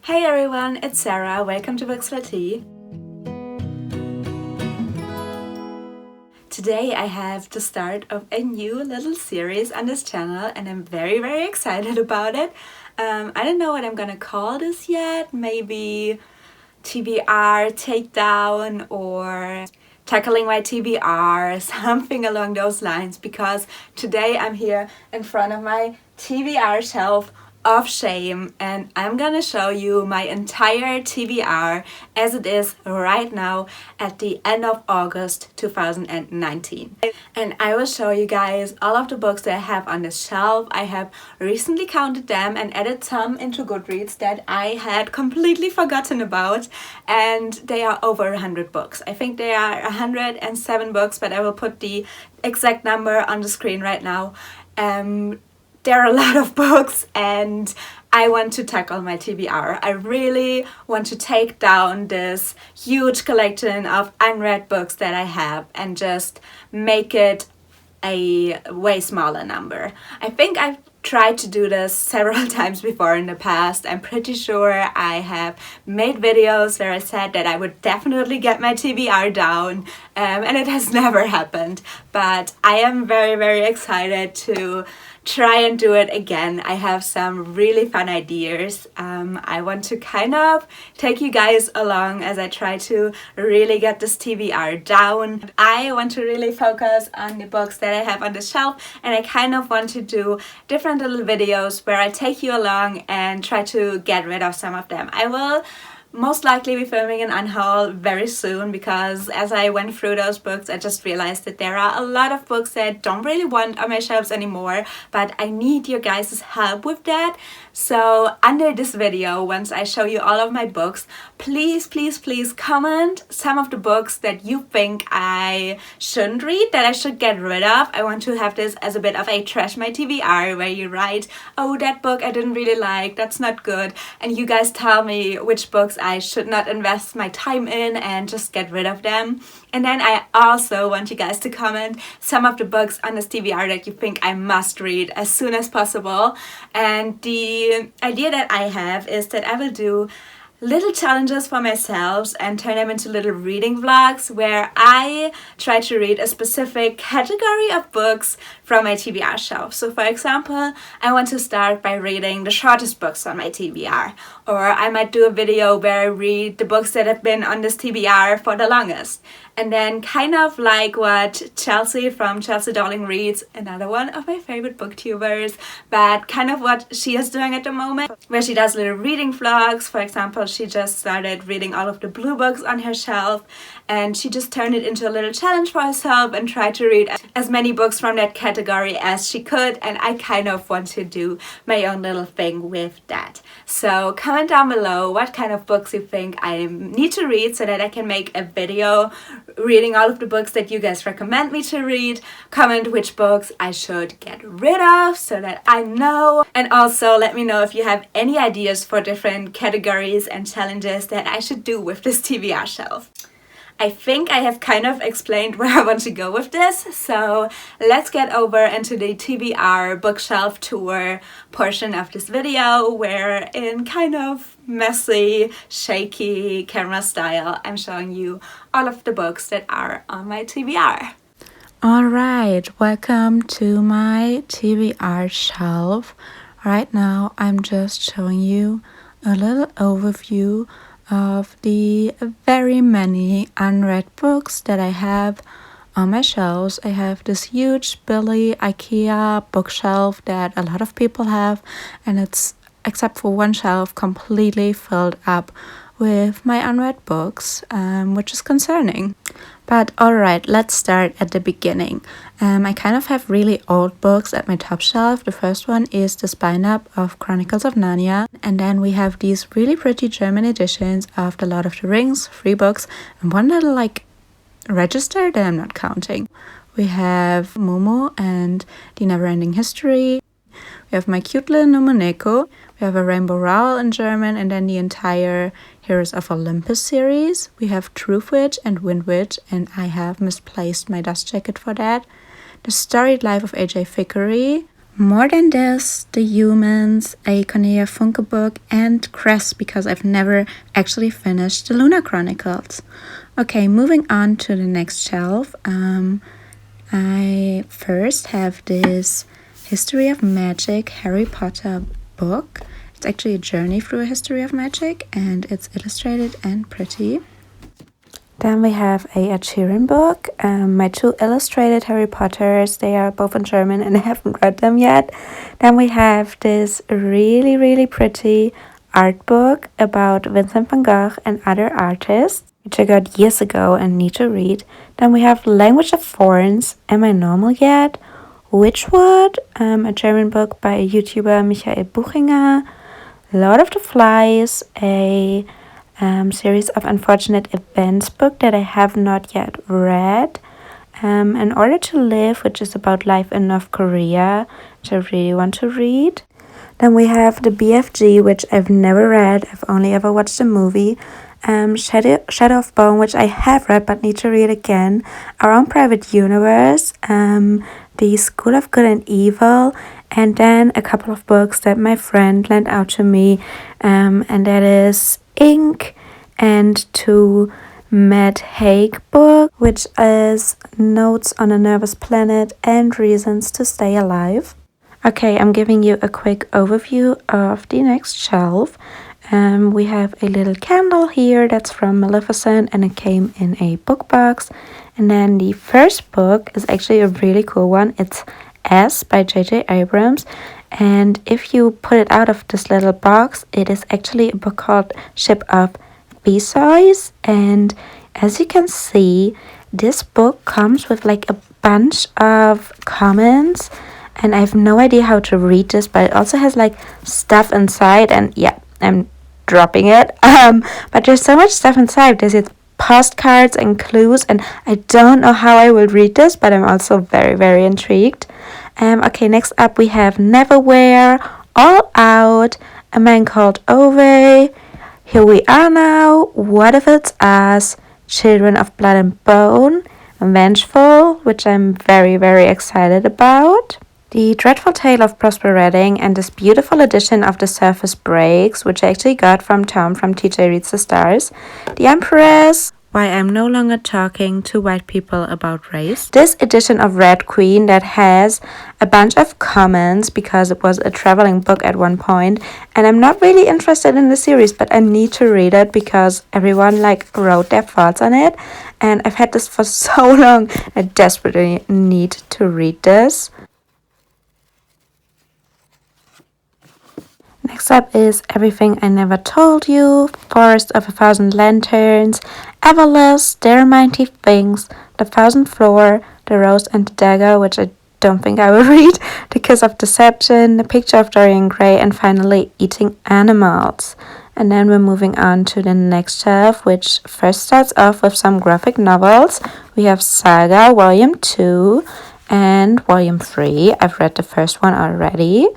Hey everyone, it's Sarah. Welcome to Books for Tea. Today I have the start of a new little series on this channel and I'm very excited about it. I don't know what I'm gonna call this yet. Maybe TBR, Takedown, or Tackling my TBR, something along those lines, because today I'm here in front of my TBR shelf of shame and I'm gonna show you my entire TBR as it is right now at the end of August 2019. And I will show you guys all of the books that I have on this shelf. I have recently counted them and added some into Goodreads that I had completely forgotten about, and they are over 100 books. I think they are 107 books, but I will put the exact number on the screen right now. There are a lot of books and I want to tackle my TBR. I really want to take down this huge collection of unread books that I have and just make it a way smaller number. I think I've tried to do this several times before in the past. I'm pretty sure I have made videos where I said that I would definitely get my TBR down, and it has never happened. But I am very excited to try and do it again. I have some really fun ideas. I want to kind of take you guys along as I try to really get this TBR down. I want to really focus on the books that I have on the shelf, and I kind of want to do different little videos where I take you along and try to get rid of some of them. I will most likely be filming an unhaul very soon, because as I went through those books I just realized that there are a lot of books that I don't really want on my shelves anymore, but I need your guys' help with that. So under this video, once I show you all of my books, please comment some of the books that you think I shouldn't read, that I should get rid of. I want to have this as a bit of a trash my TBR where you write, oh, that book I didn't really like, that's not good, and you guys tell me which books I should not invest my time in and just get rid of them. And then I also want you guys to comment some of the books on this TBR that you think I must read as soon as possible. And the idea that I have is that I will do little challenges for myself and turn them into little reading vlogs where I try to read a specific category of books from my TBR shelf. So for example, I want to start by reading the shortest books on my TBR, or I might do a video where I read the books that have been on this TBR for the longest. And then kind of like what Chelsea from Chelsea Darling Reads, another one of my favorite booktubers, but kind of what she is doing at the moment, where she does little reading vlogs. For example, she just started reading all of the blue books on her shelf and she just turned it into a little challenge for herself and tried to read as many books from that category as she could, and I kind of want to do my own little thing with that. So comment down below what kind of books you think I need to read so that I can make a video reading all of the books that you guys recommend me to read. Comment which books I should get rid of so that I know, and also let me know if you have any ideas for different categories and challenges that I should do with this TBR shelf. I think I have kind of explained where I want to go with this, so let's get over into the TBR bookshelf tour portion of this video, where in kind of messy, shaky camera style, I'm showing you all of the books that are on my TBR. Alright, welcome to my TBR shelf. Right now I'm just showing you a little overview of the very many unread books that I have on my shelves. I have this huge Billy IKEA bookshelf that a lot of people have, and it's, except for one shelf, completely filled up with my unread books, which is concerning. But alright, let's start at the beginning. I kind of have really old books at my top shelf. The first one is the spine-up of Chronicles of Narnia. And then we have these really pretty German editions of The Lord of the Rings, 3 books, and one little like register that I'm not counting. We have Momo and The Neverending History. We have My Cute Little Numoneko. We have a Rainbow Rowell in German, and then the entire Heroes of Olympus series. We have Truth Witch and Wind Witch, and I have misplaced my dust jacket for that. The Storied Life of A.J. Thickery, More Than This, The Humans, a Cornelia Funke book, and Cress, because I've never actually finished the Lunar Chronicles. Okay, moving on to the next shelf. I first have this History of Magic Harry Potter book. It's actually a journey through a history of magic, and it's illustrated and pretty. Then we have a Ed Sheeran book. My two illustrated Harry Potters, they are both in German and I haven't read them yet. Then we have this really, really pretty art book about Vincent van Gogh and other artists, which I got years ago and need to read. Then we have Language of Thorns, Am I Normal Yet? Witchwood, a German book by a YouTuber, Michael Buchinger. Lord of the Flies, a series of unfortunate events book that I have not yet read. In Order to Live, which is about life in North Korea, which I really want to read. Then we have the BFG, which I've never read. I've only ever watched the movie. Shadow of Bone, which I have read but need to read again. Our Own Private Universe, The School of Good and Evil, and then a couple of books that my friend lent out to me, and that is Ink and two Matt Haig book, which is Notes on a Nervous Planet and Reasons to Stay Alive. Okay, I'm giving you a quick overview of the next shelf. We have a little candle here that's from Maleficent and it came in a book box. And then the first book is actually a really cool one. It's S by J.J. Abrams. And if you put it out of this little box, it is actually a book called Ship of Theseus. And as you can see, this book comes with like a bunch of comments. And I have no idea how to read this, but it also has like stuff inside. And yeah, I'm dropping it. But there's so much stuff inside. There's postcards and clues, and I don't know how I will read this, but I'm also very, very intrigued. Okay, next up we have Neverwhere, All Out, A Man Called Ove, Here We Are Now, What If It's Us, Children of Blood and Bone, Vengeful, which I'm very, very excited about. The Dreadful Tale of Prosper Redding and this beautiful edition of The Surface Breaks, which I actually got from Tom from TJ Reads the Stars. The Empress, Why I'm No Longer Talking to White People About Race. This edition of Red Queen that has a bunch of comments because it was a traveling book at one point. And I'm not really interested in the series, but I need to read it because everyone like wrote their thoughts on it. And I've had this for so long. I desperately need to read this. Next up is Everything I Never Told You, Forest of a Thousand Lanterns, Everless, There Are Mighty Things, The Thousandth Floor, The Rose and the Dagger, which I don't think I will read, The Kiss of Deception, The Picture of Dorian Gray, and finally Eating Animals. And then we're moving on to the next shelf, which first starts off with some graphic novels. We have Saga Volume 2 and Volume 3. I've read the first one already.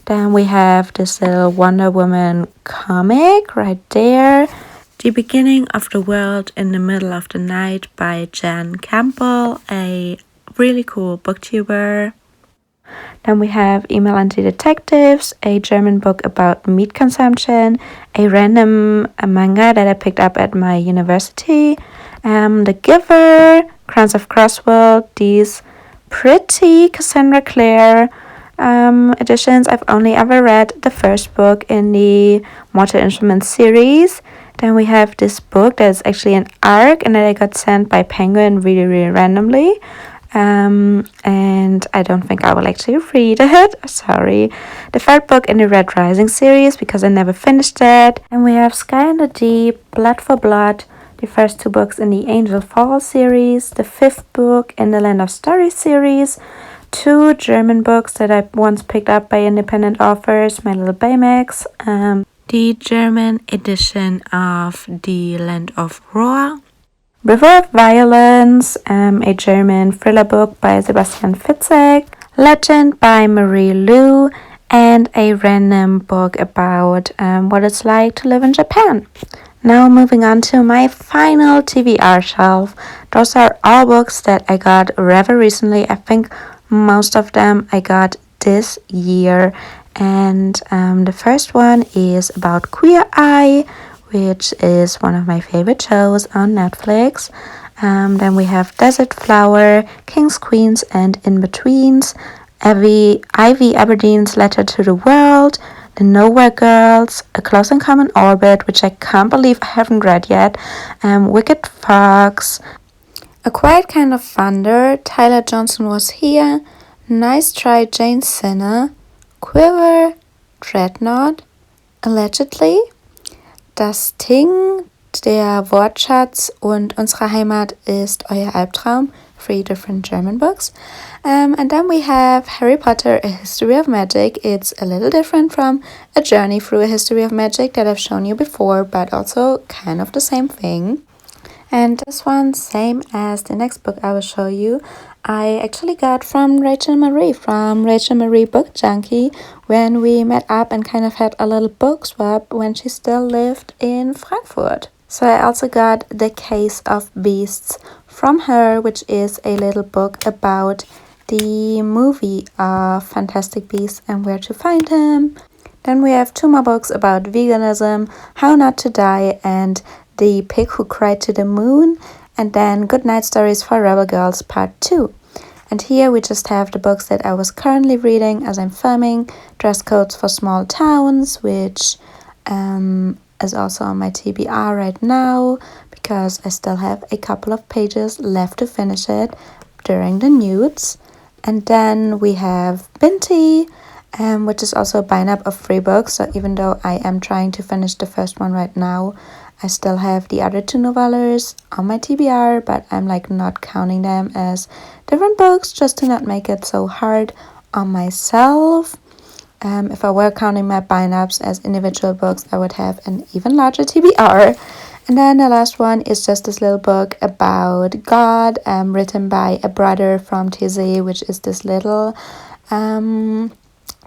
Then we have this little Wonder Woman comic right there. The Beginning of the World in the Middle of the Night by Jan Campbell, a really cool booktuber. Then we have Email Anti-Detectives, a German book about meat consumption, a random manga that I picked up at my university. The Giver, Crowns of Crossworld, these pretty Cassandra Clare editions. I've only ever read the first book in the Mortal Instruments series. Then we have this book that's actually an ARC and that I got sent by Penguin really, really randomly. And I don't think I will actually read it. Sorry. The third book in the Red Rising series because I never finished it. And we have Sky and the Deep, Blood for Blood, the first two books in the Angel Fall series, the fifth book in the Land of Stories series, two German books that I once picked up by independent authors, My Little Baymax, the German edition of The Land of Roar, River of Violence, a German thriller book by Sebastian Fitzek, Legend by Marie Lu, and a random book about what it's like to live in Japan. Now moving on to my final TBR shelf. Those are all books that I got rather recently. I think most of them I got this year. And the first one is about Queer Eye, which is one of my favorite shows on Netflix. Then we have Desert Flower, Kings, Queens, and In-Betweens, Ivy Aberdeen's Letter to the World, The Nowhere Girls, A Close and Common Orbit, which I can't believe I haven't read yet, Wicked Fox, A Quiet Kind of Thunder, Tyler Johnson Was Here, Nice Try Jane Sinner, Quiver, Dreadnought, Allegedly, Das Ting, Der Wortschatz und Unsere Heimat ist euer Albtraum, 3 different German books. And then we have Harry Potter, A History of Magic. It's a little different from A Journey Through a History of Magic that I've shown you before, but also kind of the same thing. And this one, same as the next book I will show you, I actually got from Rachel Marie Book Junkie, when we met up and kind of had a little book swap when she still lived in Frankfurt. So I also got The Case of Beasts from her, which is a little book about the movie of Fantastic Beasts and where to find him. Then we have 2 more books about veganism, How Not to Die, and The Pig Who Cried to the Moon, and then Goodnight Stories for Rebel Girls Part 2. And here we just have the books that I was currently reading as I'm filming, Dress Codes for Small Towns, which is also on my TBR right now, because I still have a couple of pages left to finish it during the nudes. And then we have Binti, which is also a bind-up of 3 books, so even though I am trying to finish the first one right now, I still have the other 2 novellas on my TBR, but I'm like not counting them as different books just to not make it so hard on myself. If I were counting my bind-ups as individual books, I would have an even larger TBR. And then the last one is just this little book about God, written by a brother from TZ, which is this little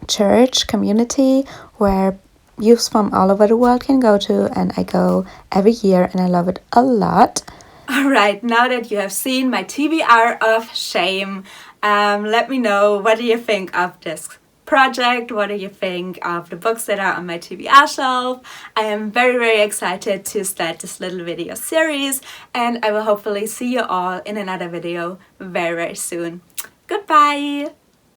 church community where youths from all over the world can go to, and I go every year and I love it a lot. Alright, now that you have seen my TBR of shame, let me know, what do you think of this project? What do you think of the books that are on my TBR shelf? I am very, very excited to start this little video series, and I will hopefully see you all in another video very, very soon. Goodbye!